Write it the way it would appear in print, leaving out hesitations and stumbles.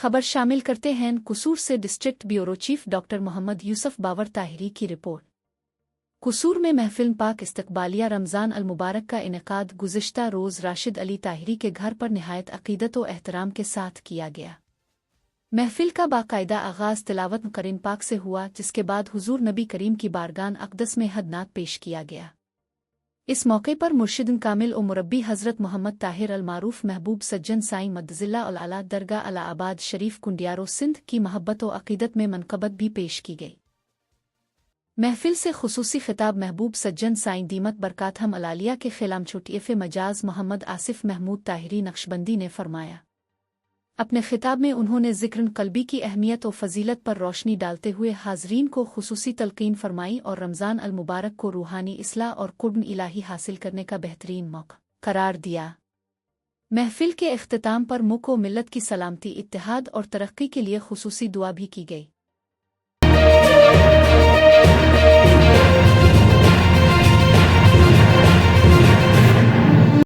खबर शामिल करते हैं कुसूर से district bureau chief doctor Mohammad Yusuf Bawar Tahiri की रिपोर्ट। कुसूर में महफिल पाक इस्तकबालिया रमज़ान अल मुबारक का इनेकाद गुज़िश्ता रोज़ राशिद अली ताहिरी के घर पर निहायत अक़ीदत व एहतराम के साथ किया गया। महफिल का बाकायदा आगाज़ तिलावत करीम पाक से हुआ, जिसके बाद हुजूर नबी करीम की बारगान अक़दस में हदनात पेश किया गया। इस मौके पर मुर्शिद कामिल और मुरब्बी हज़रत मोहम्मद ताहिर अल मारूफ महबूब सज्जन साईं मद्दज़िल्ला अल आला दरगाह अलाहाबाद शरीफ कुंडियारो सिंध की महब्बत व अक़ीदत में मनक़बत भी पेश की गई। महफिल से खुसूसी खिताब महबूब सज्जन साईं दीमत बरकातहम अलालिया के खिलाम छोटीफ़ मजाज मोहम्मद आसिफ महमूद ताहिरी नक्शबंदी ने फरमाया। अपने खिताब में उन्होंने ज़िक्र क़ल्बी की अहमियत और फ़जीलत पर रोशनी डालते हुए हाज़रीन को खुसूसी तलक़ीन फरमाई और रमज़ान अल मुबारक को रूहानी इस्लाह और क़ुर्ब इलाही हासिल करने का बेहतरीन मौका करार दिया। महफिल के इख्तिताम पर मुल्क व मिल्लत की सलामती, इत्तेहाद और तरक्की के लिए खुसूसी दुआ भी की गई।